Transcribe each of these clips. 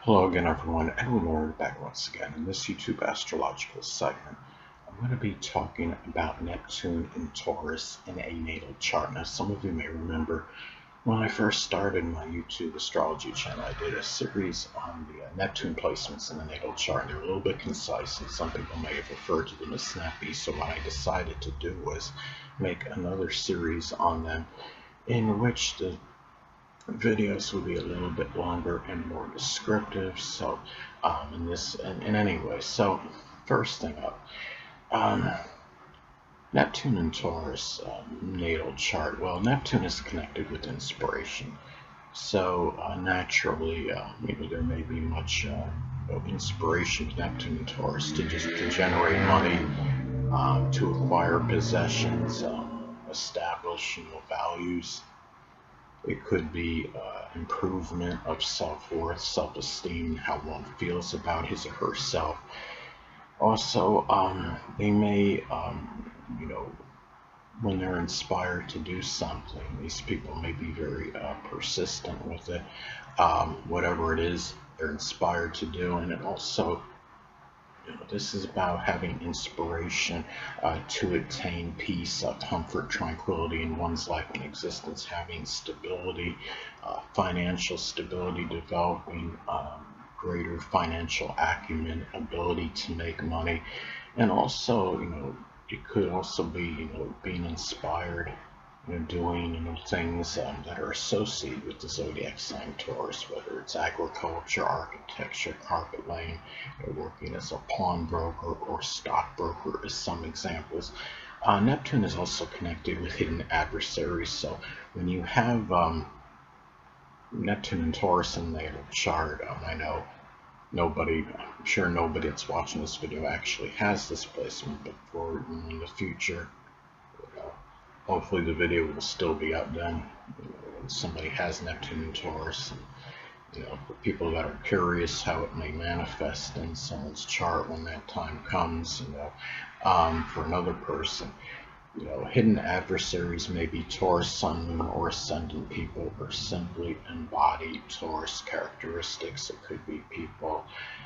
Hello again everyone, Edwin Learnard back once again. In this YouTube astrological segment, I'm going to be talking about Neptune in Taurus in a natal chart. Now some of you may remember when I first started my YouTube astrology channel, I did a series on the Neptune placements in the natal chart. They're a little bit concise and some people may have referred to them as snappy, so what I decided to do was make another series on them in which the videos will be a little bit longer and more descriptive. So in any way, so first thing up, um, Neptune and Taurus natal chart. Well, Neptune is connected with inspiration, so naturally there may be much inspiration with Neptune and Taurus to generate money, to acquire possessions, establish values. It could be improvement of self-worth, self-esteem, how one feels about his or herself. Also, they may, when they're inspired to do something, these people may be very persistent with it, whatever it is they're inspired to do. And it also, this is about having inspiration to attain peace, comfort, tranquility in one's life and existence, having stability, financial stability, developing greater financial acumen, ability to make money, and also, it could also be, being inspired, doing, things that are associated with the zodiac sign Taurus, whether it's agriculture, architecture, carpet laying, working as a pawnbroker or stockbroker as some examples. Neptune is also connected with hidden adversaries, so when you have Neptune and Taurus in their chart, I know I'm sure nobody that's watching this video actually has this placement, but for in the future, hopefully the video will still be up then. When somebody has Neptune and Taurus, and for people that are curious how it may manifest in someone's chart when that time comes, for another person, hidden adversaries may be Taurus sun, moon, or ascendant people, or simply embody Taurus characteristics. It could be people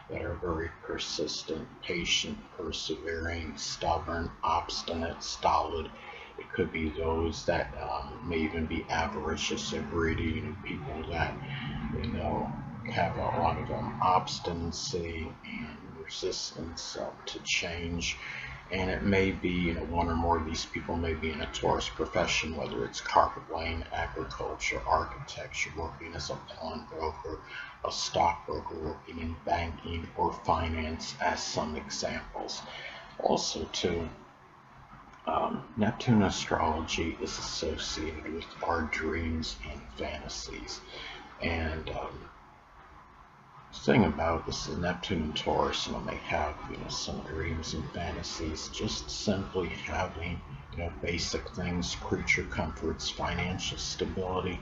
that are very persistent, patient, persevering, stubborn, obstinate, stolid. It could be those that may even be avaricious or greedy, people that have a lot of obstinacy and resistance to change. And it may be, one or more of these people may be in a Taurus profession, whether it's carpet laying, agriculture, architecture, working as a pawnbroker, a stockbroker, working in banking or finance, as some examples. Also, too, Neptune astrology is associated with our dreams and fantasies. And the thing about this is Neptune and Taurus, may have, some dreams and fantasies. Just simply having, basic things, creature comforts, financial stability,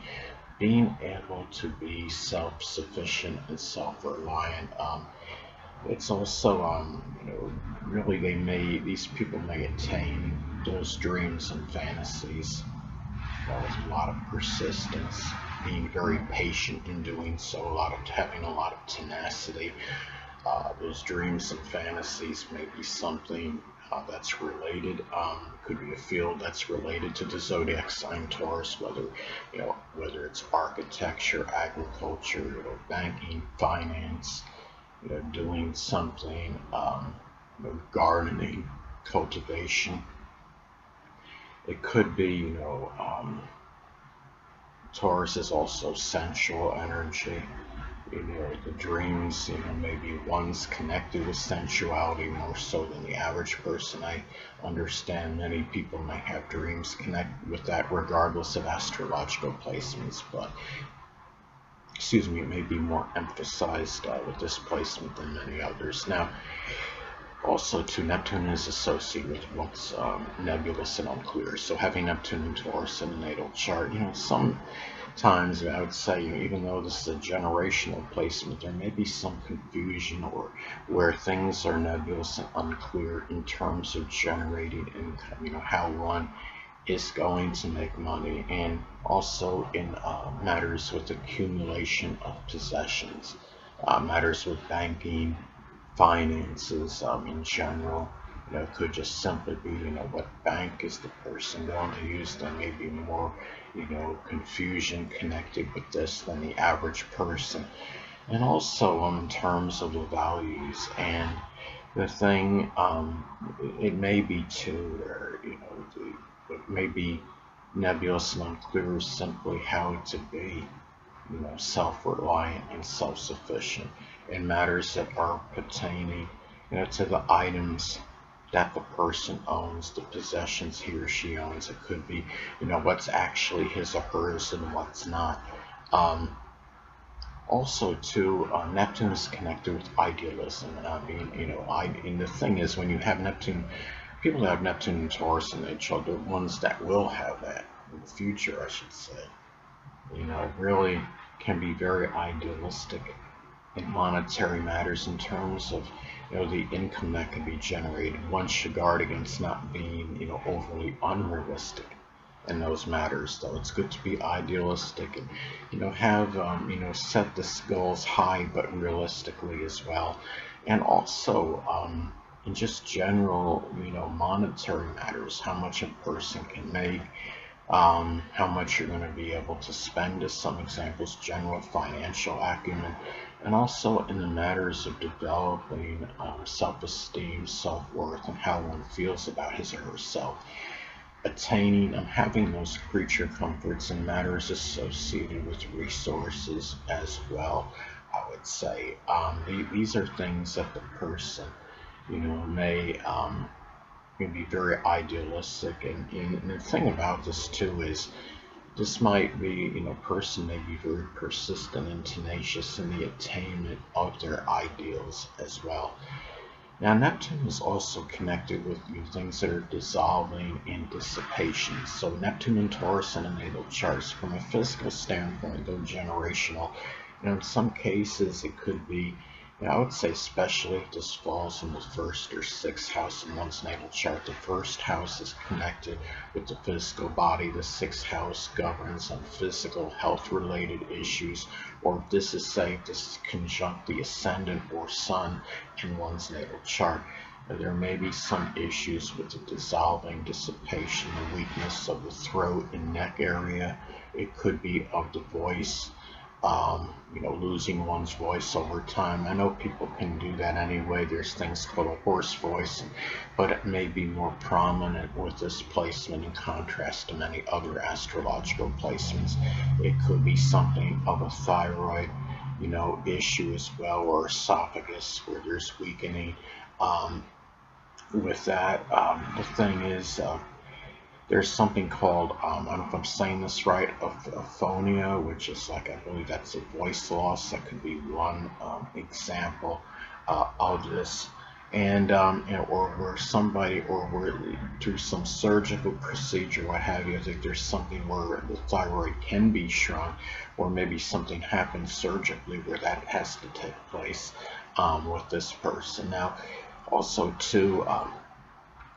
being able to be self-sufficient and self-reliant. It's also, really these people may attain those dreams and fantasies with a lot of persistence, being very patient in doing so, having a lot of tenacity. Those dreams and fantasies may be something that's related, could be a field that's related to the zodiac sign Taurus, whether it's architecture, agriculture, banking, finance, doing something, gardening, cultivation. It could be, Taurus is also sensual energy. The dreams, maybe one's connected with sensuality more so than the average person. I understand many people may have dreams connect with that regardless of astrological placements, but it may be more emphasized with this placement than many others. Now, also, too, Neptune is associated with what's nebulous and unclear. So having Neptune and Taurus in a natal chart, sometimes I would say, even though this is a generational placement, there may be some confusion or where things are nebulous and unclear in terms of generating income, how one is going to make money, and also in matters with accumulation of possessions. matters with banking, finances in general. It could just simply be, what bank is the person going to use? There may be more, confusion connected with this than the average person. And also in terms of the values and the thing, it may be too, where, it may be nebulous and unclear simply how to be, self-reliant and self-sufficient in matters that are pertaining, to the items that the person owns, the possessions he or she owns. It could be, what's actually his or hers and what's not. Also, too, Neptune is connected with idealism. And I mean, and the thing is, when you have Neptune, people that have Neptune and Taurus in their chart, the ones that will have that in the future, I should say, really can be very idealistic in monetary matters in terms of, the income that can be generated. One should guard against not being, overly unrealistic in those matters, though. It's good to be idealistic and, have, set the goals high but realistically as well. And also, in just general, monetary matters, how much a person can make, how much you're going to be able to spend, as some examples, general financial acumen, and also in the matters of developing self-esteem, self-worth, and how one feels about his or herself, attaining and having those creature comforts and matters associated with resources as well. I would say these are things that the person, may be very idealistic, and the thing about this too is this might be, person may be very persistent and tenacious in the attainment of their ideals as well. Now, Neptune is also connected with things that are dissolving and dissipation. So Neptune and Taurus in a natal charts, from a physical standpoint, though generational, in some cases it could be, I would say especially if this falls in the first or sixth house in one's natal chart. The first house is connected with the physical body. The sixth house governs on physical health related issues, or if this is, say, if this is conjunct the ascendant or sun in one's natal chart, there may be some issues with the dissolving, dissipation, the weakness of the throat and neck area. It could be of the voice, losing one's voice over time. I know people can do that anyway. There's things called a hoarse voice, but it may be more prominent with this placement in contrast to many other astrological placements. It could be something of a thyroid, issue as well, or esophagus where there's weakening. With that, the thing is, there's something called, I don't know if I'm saying this right, aphonia, which is like, I believe that's a voice loss. That could be one example of this. And, or where somebody, or where through some surgical procedure, what have you, I think there's something where the thyroid can be shrunk, or maybe something happens surgically where that has to take place with this person. Now, also too,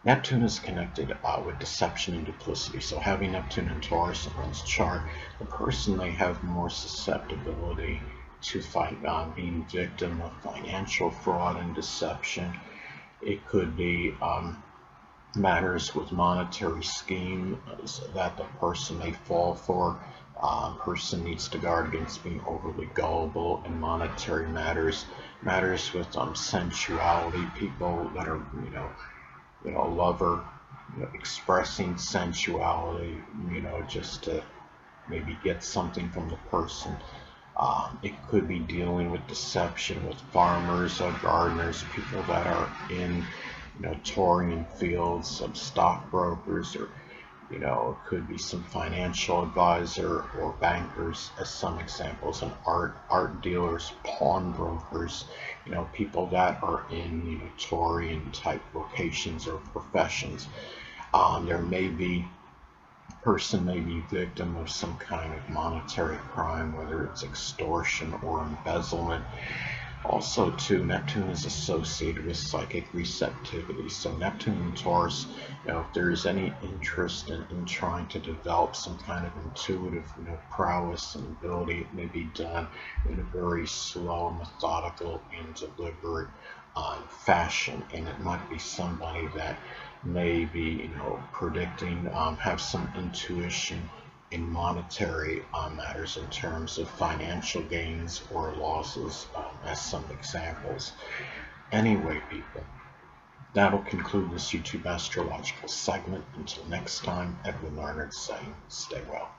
Neptune is connected with deception and duplicity. So having Neptune and Taurus in one's chart, the person may have more susceptibility to being victim of financial fraud and deception. It could be matters with monetary schemes that the person may fall for. Person needs to guard against being overly gullible in monetary matters. Matters with sensuality, people that are, a lover, expressing sensuality, just to maybe get something from the person. It could be dealing with deception with farmers, gardeners, people that are in, touring in fields, some stockbrokers, or, it could be some financial advisor or bankers, as some examples, and art dealers, pawnbrokers, people that are in, Taurian type vocations or professions. There may be, person may be victim of some kind of monetary crime, whether it's extortion or embezzlement. Also, too, Neptune is associated with psychic receptivity. So Neptune and Taurus, if there's any interest in trying to develop some kind of intuitive, prowess and ability, it may be done in a very slow, methodical, and deliberate fashion. And it might be somebody that may be, predicting, have some intuition in monetary matters in terms of financial gains or losses, as some examples. Anyway, people, that'll conclude this YouTube astrological segment. Until next time, Edwin Learnard saying, stay well.